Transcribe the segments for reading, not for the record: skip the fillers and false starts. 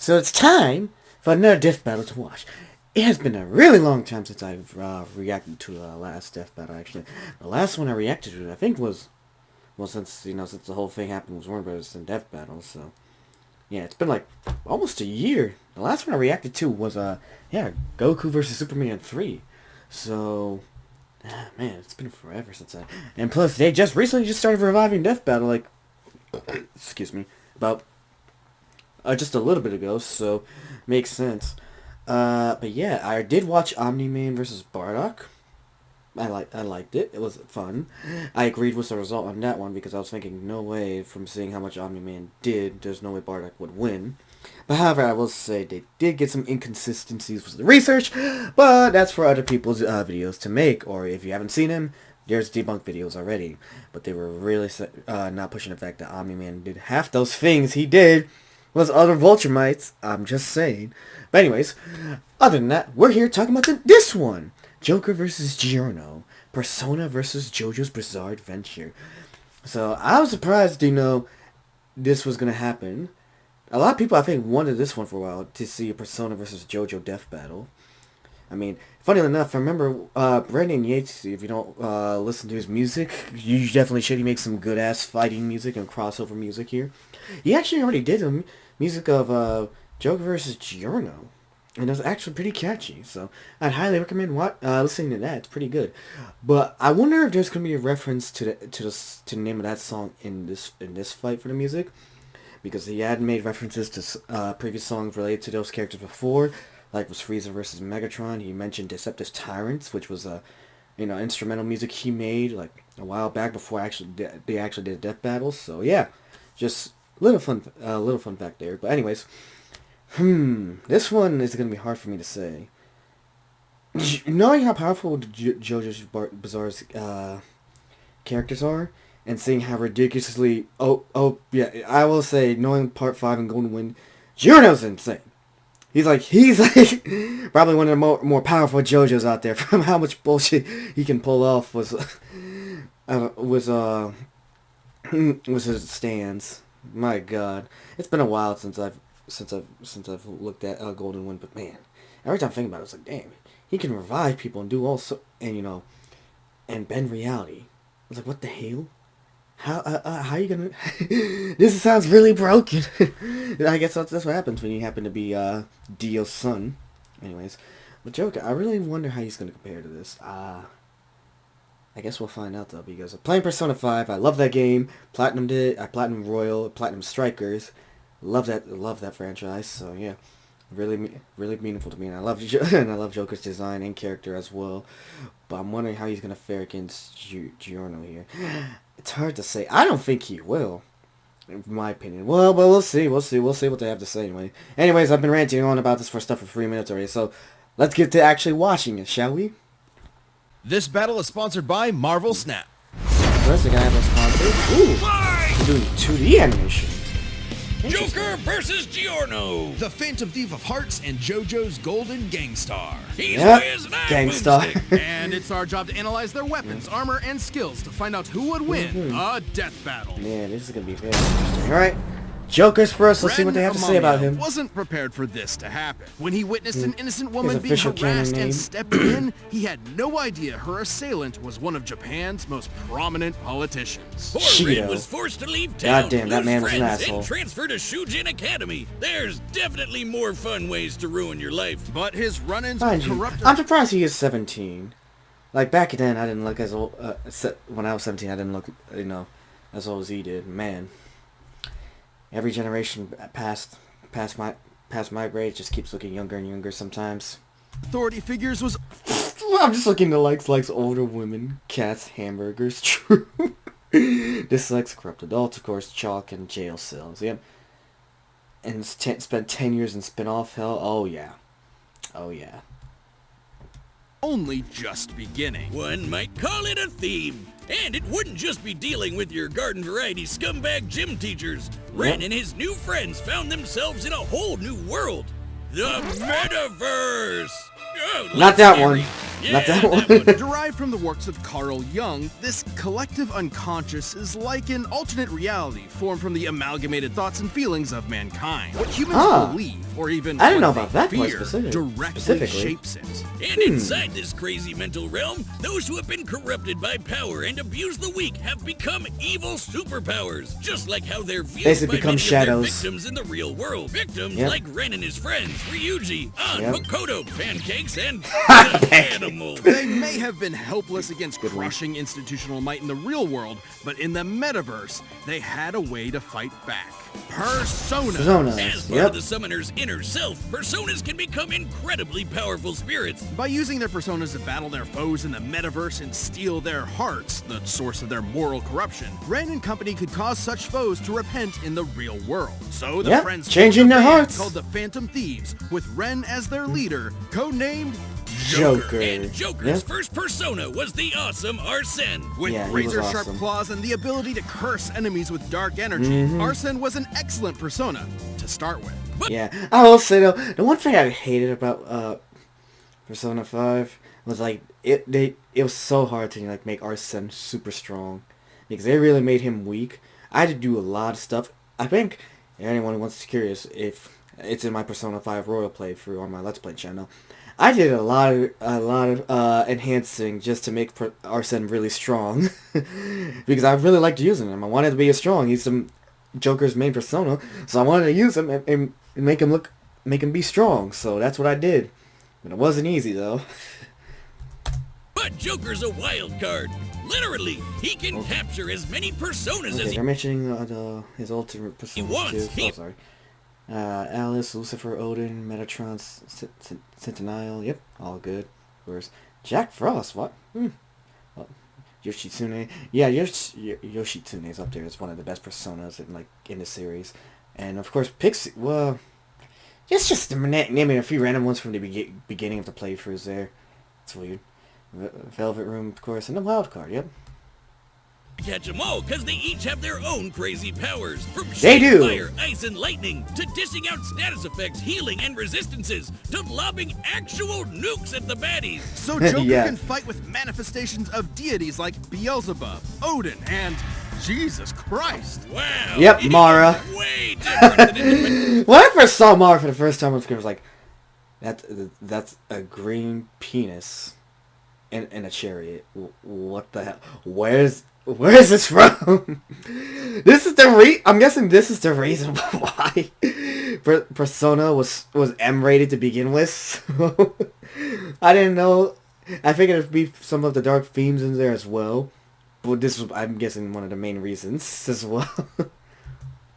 So it's time for another death battle to watch. It has been a really long time since I've reacted to the last death battle, actually. The last one I reacted to, I think, was... Well, since the whole thing happened with Warner Brothers and death battle, so... Yeah, it's been like almost a year. The last one I reacted to was, Goku vs. Superman 3. So... man, it's been forever since I... And plus, they recently started reviving death battle, like... excuse me. About... just a little bit ago, so... Makes sense. But yeah, I did watch Omni-Man vs. Bardock. I liked it. It was fun. I agreed with the result on that one because I was thinking, no way, from seeing how much Omni-Man did, there's no way Bardock would win. But however, I will say they did get some inconsistencies with the research, but that's for other people's videos to make, or if you haven't seen them, there's debunked videos already. But they were really not pushing the fact that Omni-Man did half those things he did was other Vulturemites. I'm just saying. But anyways, other than that, we're here talking about this one. Joker vs. Giorno. Persona vs. Jojo's Bizarre Adventure. So, I was surprised, this was going to happen. A lot of people, I think, wanted this one for a while, to see a Persona vs. Jojo death battle. I mean, funny enough, I remember Brandon Yates, if you don't listen to his music, you definitely should. He makes some good-ass fighting music and crossover music here. He actually already did the music of Joker vs. Giorno. And it was actually pretty catchy, so I'd highly recommend listening to that. It's pretty good. But I wonder if there's gonna be a reference to the name of that song in this fight for the music, because he had made references to previous songs related to those characters before, like was Frieza versus Megatron. He mentioned Deceptive Tyrants, which was instrumental music he made like a while back before they actually did death battles. So yeah, just little fun fact there. But anyways. This one is going to be hard for me to say. Knowing how powerful JoJo's Bizarre's characters are, and seeing how ridiculously... yeah, I will say, knowing Part 5 and Golden Wind, Giorno's insane. He's like probably one of the more powerful JoJo's out there from how much bullshit he can pull off was his stands. My God. It's been a while since I've looked at Golden Wind, but man, every time I think about it, it's like, damn, he can revive people and do and bend reality. I was like, what the hell? How you gonna? This sounds really broken. I guess that's what happens when you happen to be Dio's son. Anyways, but Joker, I really wonder how he's gonna compare to this. I guess we'll find out though, because I'm playing Persona 5. I love that game. Platinumed it. I Platinum Royal, Platinum Strikers. Love that franchise. So yeah, really meaningful to me, and I love Joker's design and character as well. But I'm wondering how he's gonna fare against Giorno here. It's hard to say. I don't think he will, in my opinion. Well, but we'll see. We'll see what they have to say anyway. Anyways, I've been ranting on about this for 3 minutes already. So let's get to actually watching it, shall we? This battle is sponsored by Marvel Snap. First, they're gonna have a sponsor. Ooh, we're doing 2D animation. Joker vs. Giorno. The Phantom Thief of Hearts and JoJo's Golden Gangstar. He's whiz and I'm Gangstar. boomstick. And it's our job to analyze their weapons, armor, and skills to find out who would win a death battle. Yeah, this is gonna be very interesting. All right, Joker's first. Let's see what they have to say about him. Wasn't prepared for this to happen. When he witnessed an innocent woman being official canon harassed name. and stepped in, he had no idea her assailant was one of Japan's most prominent politicians. Poor Shido. Rin was forced to leave town, Goddamn, that lose man was an friends, asshole. and transfer to Shujin Academy. There's definitely more fun ways to ruin your life. But his run-ins Mind with you, corrupt... I'm surprised he is 17. Like back then, I didn't look as old. When I was 17, I didn't look, as old as he did. Man, every generation past my grade just keeps looking younger and younger sometimes. authority figures was... I'm just looking to likes older women, cats, hamburgers, true. Dislikes corrupt adults, of course, chalk and jail cells. Yep. And spent 10 years in spin-off hell. Oh yeah. Oh yeah. only just beginning. One might call it a theme. And it wouldn't just be dealing with your garden variety scumbag gym teachers. Ren and his new friends found themselves in a whole new world. The Metaverse! Oh, Not that scary. one. Yeah, Not that that one. one. Derived from the works of Carl Jung, this collective unconscious is like an alternate reality formed from the amalgamated thoughts and feelings of mankind. What humans believe, or even I didn't what know they about that part fear, directly specifically. shapes it. And inside this crazy mental realm, those who have been corrupted by power and abuse the weak have become evil superpowers, just like how they're viewed Basically by become many of shadows. their victims in the real world. Victims Yep. like Ren and his friends, Ryuji, An, Yep. Makoto, Pancakes, and the animals. They may have been helpless against crushing institutional might in the real world, but in the metaverse, they had a way to fight back. Persona. As Personas. part Yep. of the summoner's inner self, personas can become incredibly powerful spirits. By using their personas to battle their foes in the metaverse and steal their hearts, the source of their moral corruption, Ren and company could cause such foes to repent in the real world. So the Yep, friends changing formed a their band hearts. called the Phantom Thieves, with Ren as their leader, codenamed Joker. And Joker's Yep. first persona was the awesome Arsene. With Yeah, he was razor-sharp awesome. claws and the ability to curse enemies with dark energy, Arsene was an excellent persona to start with. Yeah, I will say though, the one thing I hated about Persona 5 was like it was so hard to like make Arsene super strong because they really made him weak. I had to do a lot of stuff. I think anyone who wants to curious, if it's in my Persona 5 Royal playthrough on my Let's Play channel, I did a lot of enhancing just to make Arsene really strong because I really liked using him. I wanted to be as strong. He's some Joker's main persona, so I wanted to use him and make him be strong. So that's what I did. But it wasn't easy though. But Joker's a wild card. Literally, he can capture as many personas Okay, as he they're mentioning his ultimate persona wants. too. He- Oh, sorry. Alice, Lucifer, Odin, Metatron, Centennial. Yep, all good. Of course, Jack Frost. What? Well, Yoshitsune. Yeah, Yoshitsune's up there. It's one of the best personas in the series. And of course, Pixie. Well, just naming a few random ones from the beginning of the playthroughs there. It's weird. Velvet Room, of course, and the wild card. Yep. catch them all because they each have their own crazy powers. From They shooting do. fire, ice, and lightning, to dishing out status effects, healing, and resistances, to lobbing actual nukes at the baddies. So Joker Yeah. can fight with manifestations of deities like Beelzebub, Odin, and Jesus Christ. Wow. Yep, it is Mara. Way different than independent. When I first saw Mara for the first time on screen, I was like, that's a green penis in a chariot. What the hell? Where is this from? This is I'm guessing this is the reason why Persona was M-rated to begin with. So, I didn't know. I figured it'd be some of the dark themes in there as well. But this was, I'm guessing, one of the main reasons as well.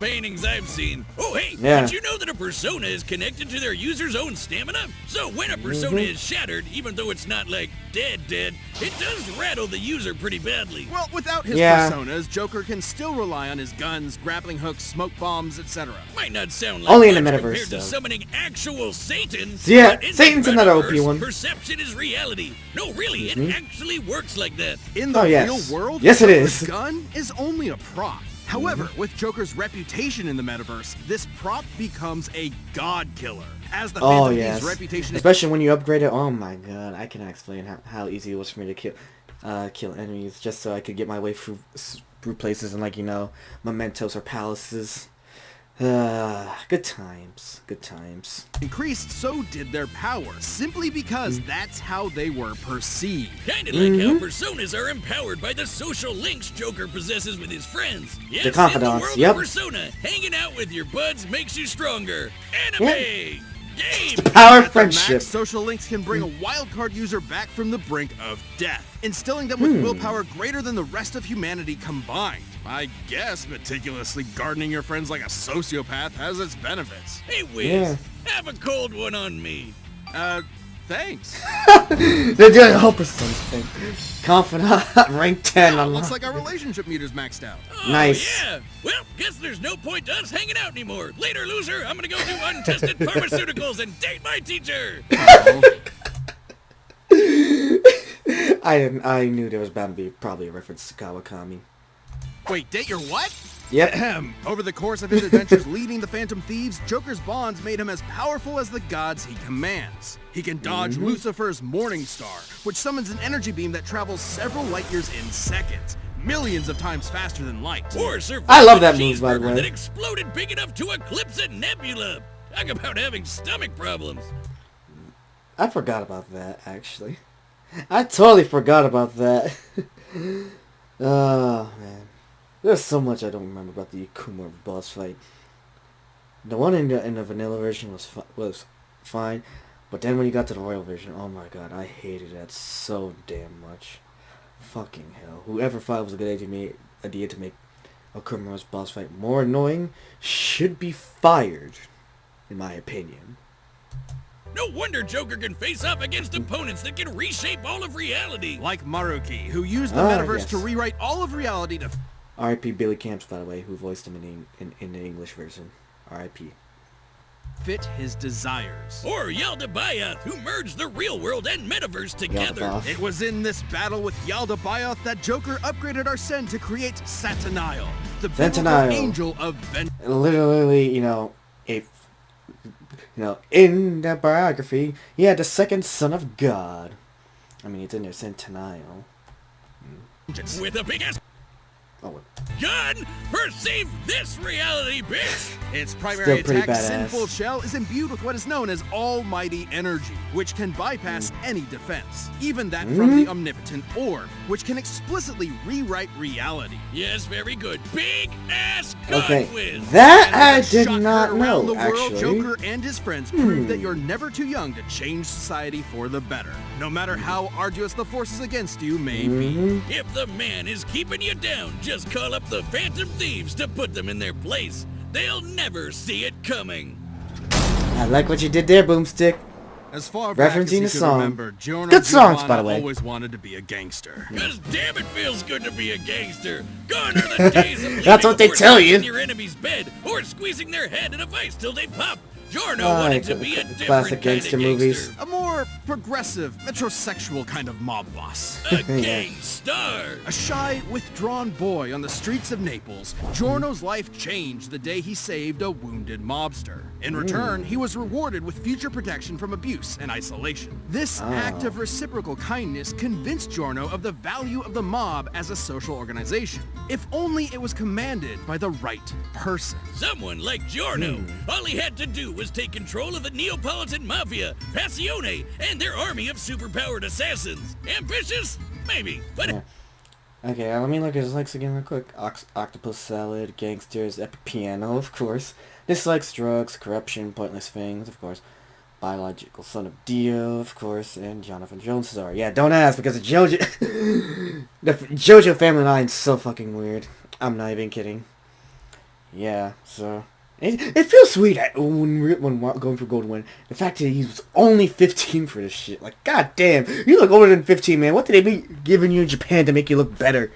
Paintings I've seen. Oh, hey, Yeah. did you know that a persona is connected to their user's own stamina? So when a persona is shattered, even though it's not like dead, it does rattle the user pretty badly. Well, without his Yeah. personas, Joker can still rely on his guns, grappling hooks, smoke bombs, etc. Might not sound like Only in the much metaverse, compared though. to summoning actual Satan. Yeah, but in Satan's the another OP metaverse, one. Perception is reality. No, really, it actually works like that. In the Oh, yes. real world, Yes, it Joker's is. gun is only a prop. However, with Joker's reputation in the metaverse, this prop becomes a god killer. As the Oh Phantom Thief's yes, reputation is especially when you upgrade it. Oh my god, I cannot explain how easy it was for me to kill enemies just so I could get my way through places and mementos or palaces. Good times, good times. increased, so did their power, simply because that's how they were perceived. Kinda like how personas are empowered by the social links Joker possesses with his friends. Yes, in the confidants, world yep. of Persona, hanging out with your buds makes you stronger. Anime! Game! Power of At the friendship. max, social links can bring a wildcard user back from the brink of death, instilling them with willpower greater than the rest of humanity combined. I guess meticulously gardening your friends like a sociopath has its benefits. Hey, Wiz, Yeah. have a cold one on me. Thanks. They're doing a whole Persona thing. Confidant, rank 10 Looks unlocked. like our relationship meter's maxed out. Oh, Nice. yeah. Well, guess there's no point to us hanging out anymore. Later, loser, I'm gonna go do untested pharmaceuticals and date my teacher. I knew there was bound to be probably a reference to Kawakami. Wait, date your what? Yep. Over the course of his adventures leading the Phantom Thieves, Joker's bonds made him as powerful as the gods he commands. He can dodge Lucifer's Morning Star, which summons an energy beam that travels several light years in seconds, millions of times faster than light. Or survive I love a that move, by the cheeseburger way. that exploded big enough to eclipse a nebula. Talk about having stomach problems. I forgot about that, actually. I totally forgot about that. Oh, man. There's so much I don't remember about the Akuma boss fight. The one in the vanilla version was fine, but then when you got to the royal version, oh my god, I hated that so damn much. Fucking hell. Whoever thought it was a good idea to make Akuma's boss fight more annoying should be fired, in my opinion. No wonder Joker can face off against opponents that can reshape all of reality. Like Maruki, who used the metaverse to yes. rewrite all of reality to R.I.P. Billy Camps, by the way, who voiced him in the English version. R.I.P. fit his desires. Or Yaldabaoth, who merged the real world and metaverse together. Yaldabaoth. It was in this battle with Yaldabaoth that Joker upgraded Arsene to create Satanael, the biblical Satanael. angel of vengeance. Literally, in that biography, yeah, the second son of God. I mean, it's in there, Centennial. With a big ass Oh, gun, perceive this reality, bitch! Its primary Still pretty attack, badass. Sinful Shell, is imbued with what is known as almighty energy, which can bypass any defense, even that from the omnipotent orb, which can explicitly rewrite reality. Yes, very good. Big ass gun okay. whiz! That And I with a did shotgun not around know, the world, actually. Joker and his friends prove that you're never too young to change society for the better, no matter how arduous the forces against you may be. If the man is keeping you down, just call up the Phantom Thieves to put them in their place. They'll never see it coming. I like what you did there, Boomstick. As far back as Referencing he the could song. remember, Giorno Good songs, by the Giovanna way. always wanted to be a gangster. Cause damn it feels good to be a gangster. Gone are the days of That's what they living tell overnight you. in your enemy's bed or squeezing their head in a vice till they pop. Giorno Ah, wanted to be a classic different gangster kind of movies. gangster. A more progressive, metrosexual kind of mob boss. A gangstar. A shy, withdrawn boy on the streets of Naples, Giorno's life changed the day he saved a wounded mobster. In return, he was rewarded with future protection from abuse and isolation. This act of reciprocal kindness convinced Giorno of the value of the mob as a social organization, if only it was commanded by the right person. Someone like Giorno. All he had to do was take control of the Neapolitan Mafia, Passione, and their army of superpowered assassins. Ambitious? Maybe, but Yeah. Okay, let me look at his likes again real quick. Octopus Salad, Gangsters, Epic Piano, of course. Dislikes drugs, corruption, pointless things, of course. Biological Son of Dio, of course, and Jonathan Jones Cesar. Yeah, don't ask, because the Jojo... the Jojo family line's so fucking weird. I'm not even kidding. Yeah, so... It feels sweet when going for Golden Win. The fact that he was only 15 for this shit. Like, god damn, you look older than 15, man. What did they be giving you in Japan to make you look better?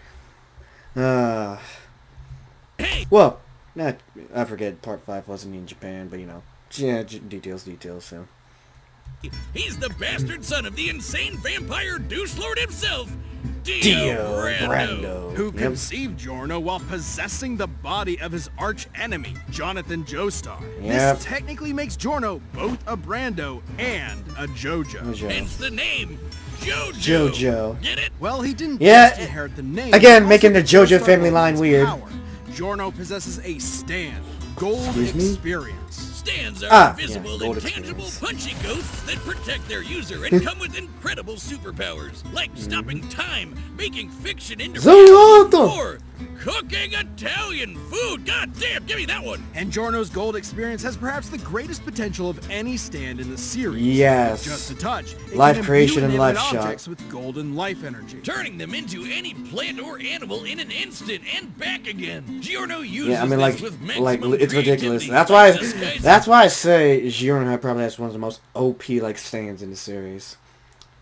Well, I forget Part 5 wasn't in Japan, but yeah, details, so. he's the bastard son of the insane vampire Deuce Lord himself, Dio Brando. Brando. Who Yep. conceived Giorno while possessing the body of his arch-enemy, Jonathan Joestar. Yep. This technically makes Giorno both a Brando and a Jojo. Jojo. Hence the name, Jojo. Jojo. Get it? Well, he didn't Yeah, just inherit the name. again, he making the also Jojo Joestar family owns line his weird. power. Giorno possesses a stand, gold Excuse me? experience. Stands are Ah, invisible, yeah, gold intangible, experience. punchy ghosts that protect their user and come with incredible superpowers, like stopping time, making fiction into Zolato. reality, or cooking Italian food. God damn, give me that one. And Giorno's gold experience has perhaps the greatest potential of any stand in the series. Yes. Just a touch. It Life can creation imbue and life inanimate shot. objects with golden life energy. Turning them into any plant or animal in an instant and back again. Giorno uses Yeah, I mean, this with maximum it's ridiculous. creativity. That's why I say Giorno probably has one of the most OP stands in the series.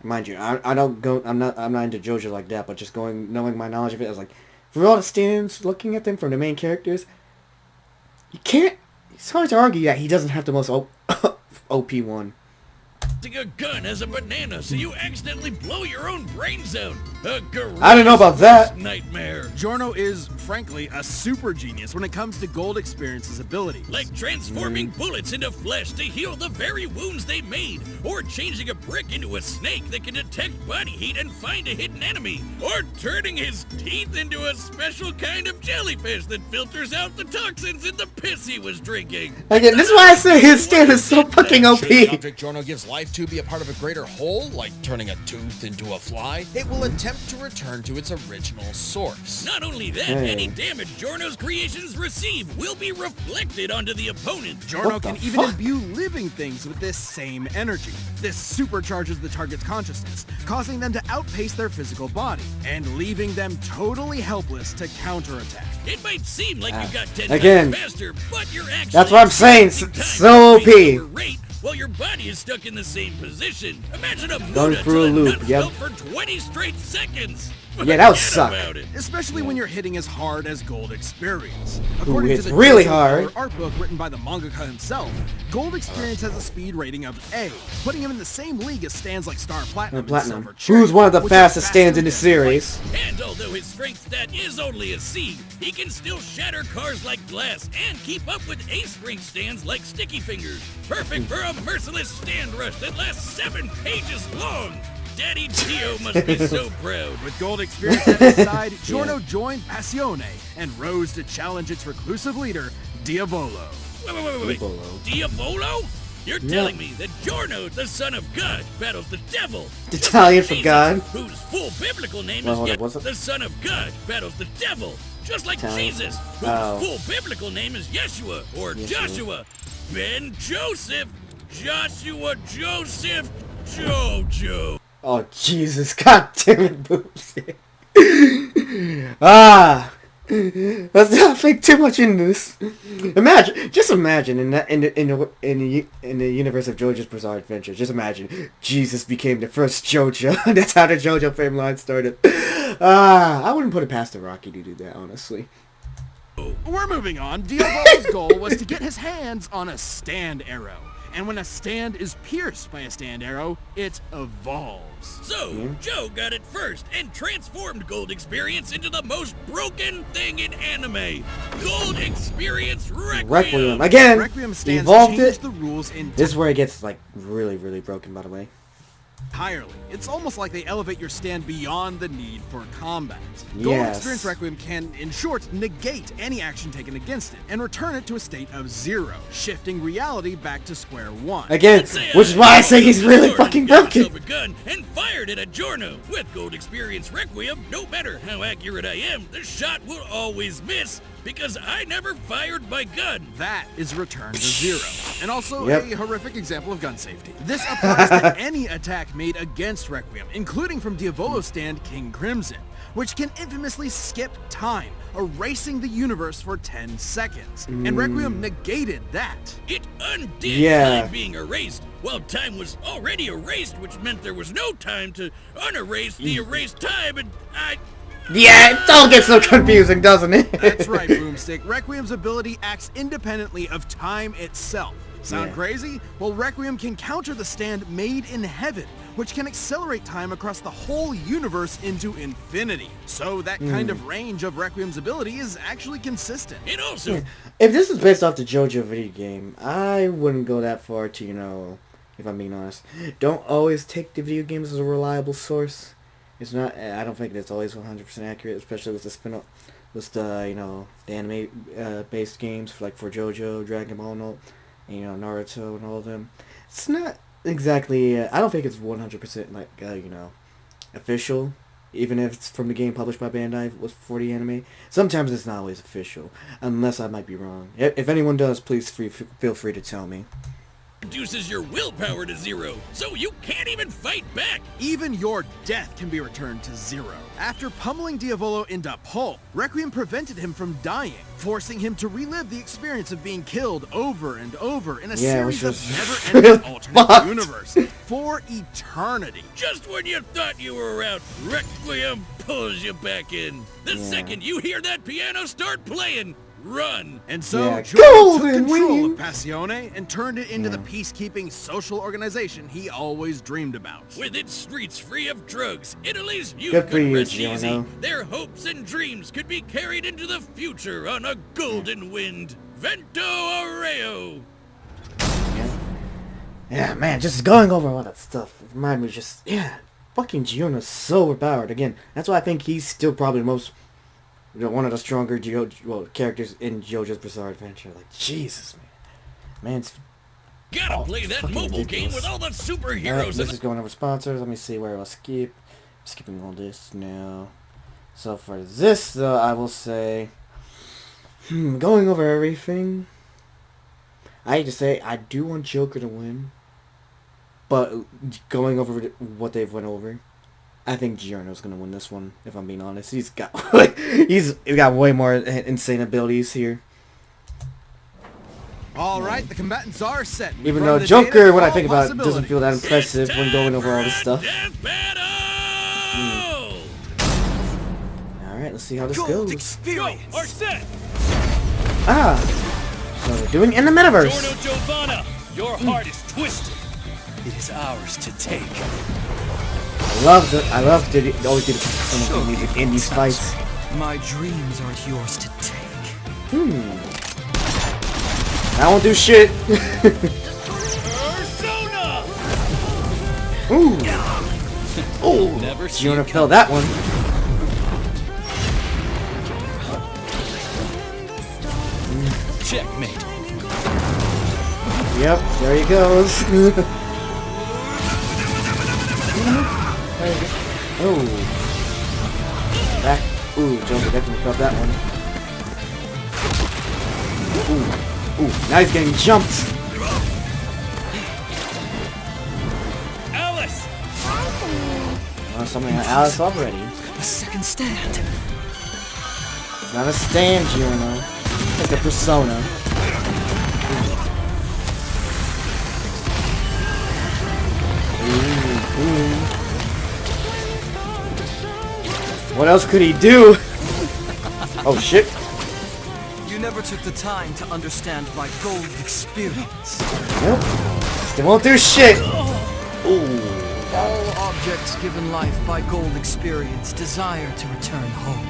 Mind you, I'm not into JoJo like that, but just knowing my knowledge of it, I was like, for all the stands, looking at them from the main characters, it's hard to argue that he doesn't have the most OP one. Using a gun as a banana so you accidentally blow your own brains out. I don't know about that. Nightmare. Giorno is, frankly, a super genius when it comes to Gold Experience's abilities. Like transforming bullets into flesh to heal the very wounds they made, or changing a brick into a snake that can detect body heat and find a hidden enemy, or turning his teeth into a special kind of jellyfish that filters out the toxins in the piss he was drinking. Again, this is why I say his stand is so fucking OP. Should the object Giorno gives life to be a part of a greater whole, like turning a tooth into a fly, it will attempt to return to its original source. Not only that, any damage Giorno's creations receive will be reflected onto the opponent. Giorno What the can even fuck? imbue living things with this same energy. This supercharges the target's consciousness, causing them to outpace their physical body, and leaving them totally helpless to counterattack. It might seem like you got 10 Again, times faster, but you're actually that's what I'm saying, wasting time so moving OP. over rate while your body is stuck in the same position. Imagine a Going Muda through a till loop, nuts yep. melt for 20 straight seconds. Yeah, that would Forget suck. about it. Especially when you're hitting as hard as Gold Experience. it's to the really Jojo hard. Color art book written by the mangaka himself, Gold Experience has a speed rating of A, putting him in the same league as stands like Star Platinum and Platinum, Silver Cherry, who's one of the which are fastest stands in the faster than light. series. And although his strength stat is only a C, he can still shatter cars like glass and keep up with ace strength stands like Sticky Fingers. Perfect for a merciless stand rush that lasts 7 pages long. Daddy Tio must be so proud. With Gold Experience at his side, Giorno joined Passione and rose to challenge its reclusive leader, Diavolo. Wait. Diavolo. Diavolo? You're telling me that Giorno, the son of God, battles the devil. Italian for Jesus, God. whose full biblical name Well, is hold on, yet what's it? the son of God, battles the devil. Just like Italian. Jesus, whose Oh. full biblical name is Yeshua, or Joshua. Ben Joseph, Joshua Joseph, Jojo. Oh Jesus! God damn it, boobs. Let's not think too much into this. Just imagine in the universe of JoJo's Bizarre Adventure. Just imagine Jesus became the first JoJo. That's how the JoJo fame line started. I wouldn't put it past the Rocky to do that, honestly. We're moving on. Diavolo's goal was to get his hands on a stand arrow. And when a stand is pierced by a stand arrow, it evolves. So, Joe got it first and transformed Gold Experience into the most broken thing in anime. Gold Experience Requiem. Requiem again. Requiem stands Evolved changed it. the rules This is where it gets like really, really broken. By the way. entirely. It's almost like they elevate your stand beyond the need for combat. Gold Yes. Experience Requiem can, in short, negate any action taken against it and return it to a state of 0, shifting reality back to square one. Again, which is why I say he's really fucking got broken. himself a gun and fired it at Giorno. With Gold Experience Requiem, no matter how accurate I am, the shot will always miss because I never fired my gun. That is return to 0. And also Yep. a horrific example of gun safety. This applies to any attack made against Requiem, including from Diavolo's stand King Crimson, which can infamously skip time, erasing the universe for 10 seconds. And Requiem negated that. It undid Yeah. time being erased, while time was already erased, which meant there was no time to unerase the erased time, and Yeah, it all gets so confusing, doesn't it? That's right, Boomstick. Requiem's ability acts independently of time itself. Sound Yeah. crazy? Well, Requiem can counter the stand made in heaven, which can accelerate time across the whole universe into infinity. So that kind of range of Requiem's ability is actually consistent. it also If this is based off the JoJo video game, I wouldn't go that far to, if I'm being honest. Don't always take the video games as a reliable source. It's not, I don't think it's always 100% accurate, especially with the spin-off, with the anime based games, like for JoJo, Dragon Ball, Naruto, and all of them. It's not exactly, I don't think it's 100% like, official, even if it's from the game published by Bandai for the anime. Sometimes it's not always official, unless I might be wrong. If anyone does, please feel free to tell me. reduces your willpower to 0, so you can't even fight back. Even your death can be returned to 0. After pummeling Diavolo into pulp, Requiem prevented him from dying, forcing him to relive the experience of being killed over and over in a series which of was never-ending really alternate fucked. universe for eternity. Just when you thought you were out, Requiem pulls you back in. The second you hear that piano start playing, run. And so, Yeah, Giorno took golden control wing. of Passione and turned it into the peacekeeping social organization he always dreamed about. With its streets free of drugs, Italy's youth Good for could you, rest easy. Giorno. Their hopes and dreams could be carried into the future on a golden wind. Vento Areo! Yeah, man, just going over all that stuff reminded me just, fucking Giorno's so overpowered. Again, that's why I think he's still probably the most, one of the stronger characters in JoJo's Bizarre Adventure. Like, Jesus, man. Man's Gotta play that fucking mobile game ridiculous. with all the superheroes Alright, in this it. is going over sponsors. Let me see where I'll skip. Skipping all this now. So for this, though, I will say, going over everything, I hate to say, I do want Joker to win. But going over what they've went over, I think Giorno's gonna win this one. If I'm being honest, he's got he's got way more insane abilities here. All right, the combatants are set. We've Even run though the Joker, data when I for think all about it, doesn't feel that impressive when going over all this stuff. Death battle! All right, let's see how this Gold goes. experience. Are set! So we're doing in the metaverse. Giorno Giovanna, your heart is twisted. It is ours to take. I love that they always do some of the music in these fights. My dreams are yours to take. I won't do shit. Persona! Ooh. Oh, Never see Giorno it fell that one. Checkmate. Yep, there he goes. Oh. Back. Ooh, Joker definitely felt that one. Ooh, now he's getting jumped. Alice! Something on Alice already. A second stand. It's not a stand, Giorno. It's a persona. Ooh. What else could he do? Oh shit. You never took the time to understand my gold experience. Nope. Still won't do shit. Ooh. All objects given life by gold experience desire to return home.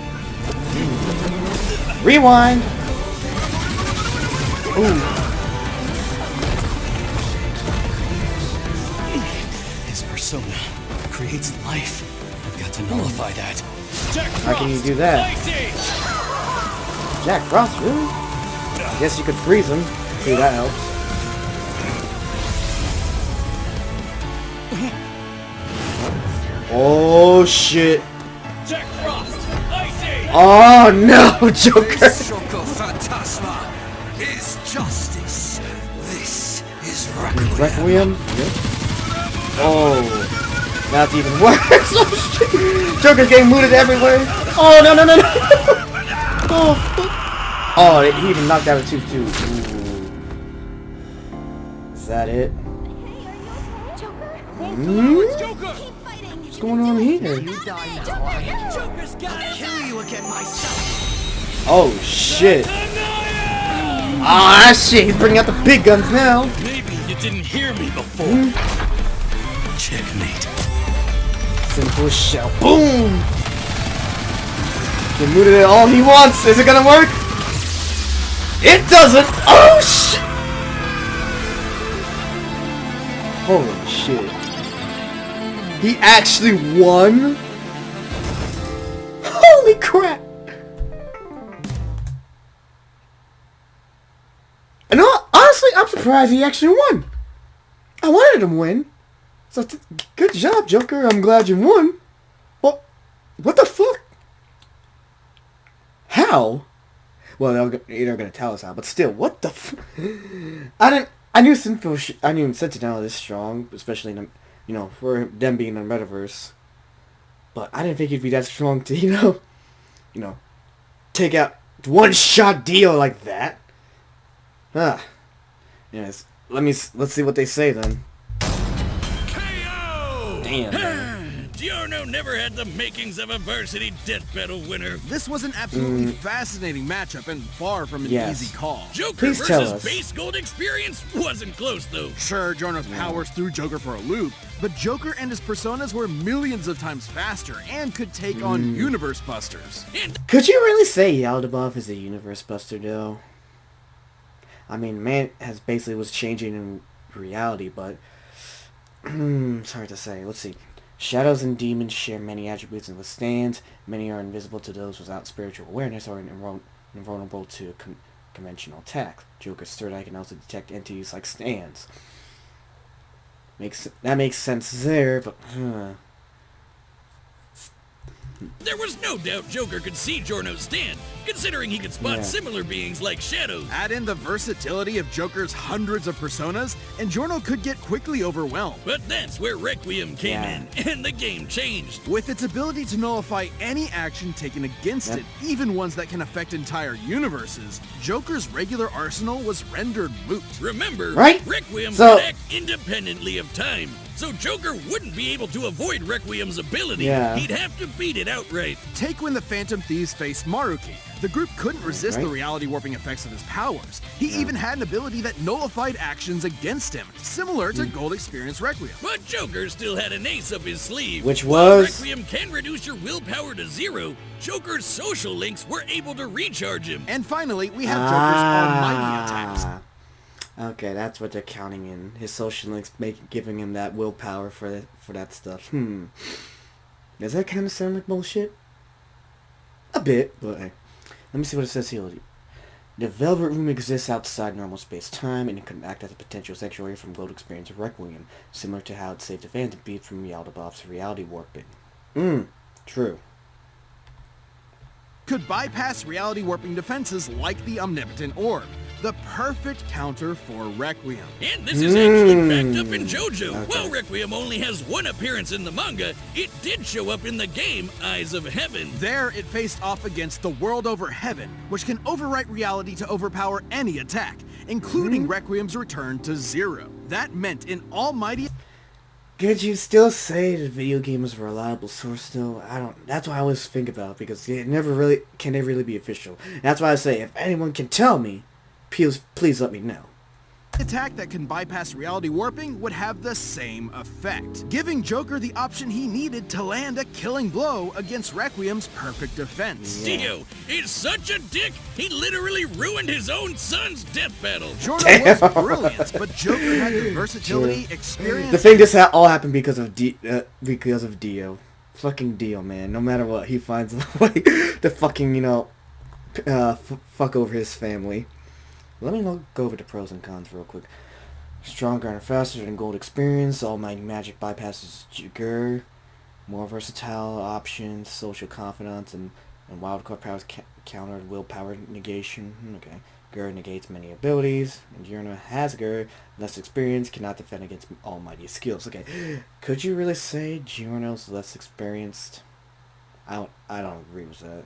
Rewind. Ooh. His persona creates life. I've got to nullify that. How can you do that? Jack Frost, really? I guess you could freeze him. See, that helps. Oh shit. Jack Frost! Icy! Oh no, Joker. Shoko Phantasma is justice. This is Requiem? Yep. Oh. That's even worse. Oh shit. Joker's getting looted everywhere. Oh no. Oh, fuck. Oh, he even knocked out a tooth too. Ooh. Is that it? What's going on here? Joker's gotta kill you again myself. Oh shit. Ah shit, he's bringing out the big guns now. Maybe you didn't hear me before. Checkmate. Simple shell. Boom! He looted it all he wants. Is it gonna work? It doesn't! Oh shit! Holy shit. He actually won? Holy crap! And honestly, I'm surprised he actually won. I wanted him to win. So good job, Joker. I'm glad you won. What the fuck? How? Well, they're gonna tell us how, but still, what the I knew Sentinel is strong, especially in for them being in the metaverse. But I didn't think he'd be that strong to, take out one-shot deal like that. Yes. Let's see what they say then. KO! Damn, man. Giorno never had the makings of a varsity death battle winner. This was an absolutely fascinating matchup and far from an Yes. easy call. Joker Please tell versus us. base gold experience wasn't close though. Sure, Giorno's powers threw Joker for a loop, but Joker and his personas were millions of times faster and could take on Universe Busters. And Could you really say Yaldabaoth is a universe buster, though? I mean, man has basically was changing in reality, but it's hard to say. Let's see. Shadows and demons share many attributes and withstands. Many are invisible to those without spiritual awareness or invulnerable to conventional attacks. Joker's third eye can also detect entities like stands. That makes sense there, but there was no doubt Joker could see Giorno's stand, considering he could spot Yeah. similar beings like shadows. Add in the versatility of Joker's hundreds of personas, and Giorno could get quickly overwhelmed. But that's where Requiem came Yeah. in, and the game changed. With its ability to nullify any action taken against Yep. it, even ones that can affect entire universes, Joker's regular arsenal was rendered moot. Remember, Right? Requiem So- could act independently of time, so Joker wouldn't be able to avoid Requiem's ability. Yeah. He'd have to beat it outright. Take when the Phantom Thieves faced Maruki. The group couldn't resist the Right. reality warping effects of his powers. He even had an ability that nullified actions against him, similar to Gold Experience Requiem. But Joker still had an ace up his sleeve. Which While was- Requiem can reduce your willpower to 0, Joker's social links were able to recharge him. And finally, we have Joker's almighty attacks. Okay, that's what they're counting in. His social links giving him that willpower for that stuff. Does that kind of sound like bullshit? A bit, but hey. Let me see what it says here. The Velvet Room exists outside normal space-time, and it can act as a potential sanctuary from Gold Experience of Requiem, similar to how it saved the Phantom Beat from Yaldabaoth's reality warping. True. Could bypass reality warping defenses like the Omnipotent Orb. The perfect counter for Requiem. And this is actually backed up in Jojo. Okay. While Requiem only has one appearance in the manga, it did show up in the game Eyes of Heaven. There, it faced off against the World Over Heaven, which can overwrite reality to overpower any attack, including Requiem's return to 0. That meant an almighty... Could you still say the video game is a reliable source, though? I don't... That's what I always think about, because it never really... Can it really be official? That's why I say, if anyone can tell me, please let me know. attack that can bypass reality warping would have the same effect, giving Joker the option he needed to land a killing blow against Requiem's perfect defense. Yeah. Dio is such a dick, he literally ruined his own son's death battle. Giorno was brilliant, but Joker had the versatility, experience... The thing just all happened because of Dio. Fucking Dio, man. No matter what, he finds a way to fucking, fuck over his family. Let me go over the pros and cons real quick. Stronger and faster than Gold Experience. Almighty Magic bypasses Joker. More versatile options. Social confidence and wildcard powers counter willpower negation. Okay. Gur negates many abilities. And Giorno has Gur. Less experience. Cannot defend against almighty skills. Okay. Could you really say Giorno's less experienced? I don't agree with that.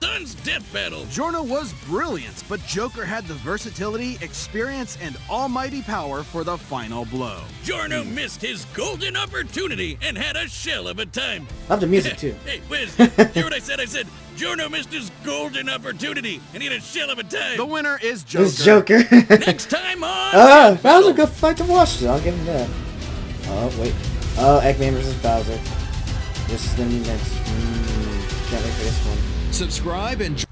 Son's death battle. Giorno was brilliant, but Joker had the versatility, experience, and almighty power for the final blow. Giorno missed his golden opportunity and had a shell of a time. Love the music too. Hey, Wiz, hear what I said? I said Giorno missed his golden opportunity and he had a shell of a time. The winner is Joker. It's Joker. Next time on... That was a good fight to watch, though. I'll give him that. Oh, wait. Oh, Eggman versus Bowser. This is gonna be next. Can't wait for this one. Subscribe and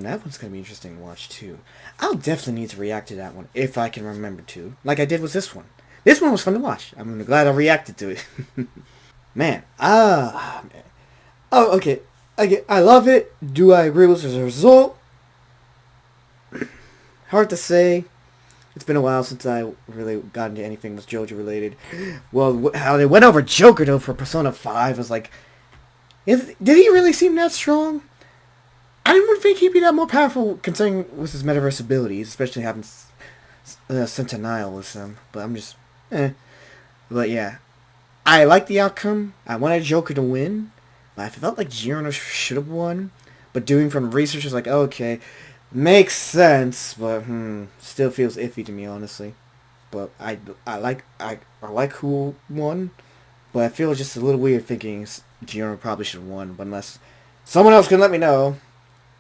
That one's gonna be interesting to watch, too. I'll definitely need to react to that one, if I can remember to. Like I did with this one. This one was fun to watch. I'm glad I reacted to it. Man. Man. Oh, okay. I love it. Do I agree with the result? Hard to say. It's been a while since I really got into anything that's Jojo related. Well, how they went over Joker, though, for Persona 5 was like... did he really seem that strong? I didn't think he'd be that more powerful, considering with his metaverse abilities, especially having Centennial with him. But I'm just... But yeah. I like the outcome. I wanted Joker to win. I felt like Giorno should have won. But doing from research is like, okay... Makes sense, but still feels iffy to me, honestly. But I like who won, But I feel just a little weird thinking Giorno probably should have won, but unless someone else can let me know.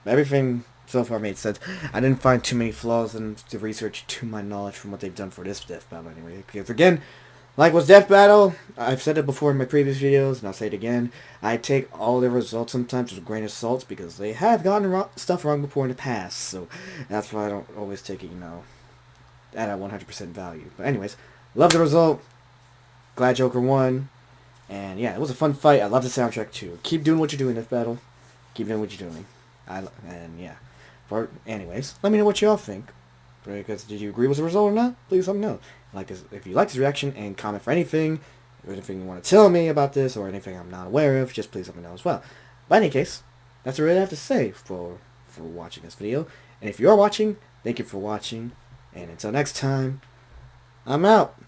Everything so far made sense. I didn't find too many flaws in the research to my knowledge from what they've done for this death battle anyway. Because again, like with death battle, I've said it before in my previous videos, and I'll say it again. I take all their results sometimes with a grain of salt because they have gotten stuff wrong before in the past. So that's why I don't always take it, at a 100% value. But anyways, love the result. Glad Joker won. And yeah, it was a fun fight. I love the soundtrack too. Keep doing what you're doing in this battle. Keep doing what you're doing. And yeah. Anyways, let me know what y'all think. Because did you agree with the result or not? Please let me know. If you like this reaction and comment for anything, or anything you want to tell me about this, or anything I'm not aware of, just please let me know as well. But in any case, that's what I have to say for watching this video. And if you are watching, thank you for watching. And until next time, I'm out.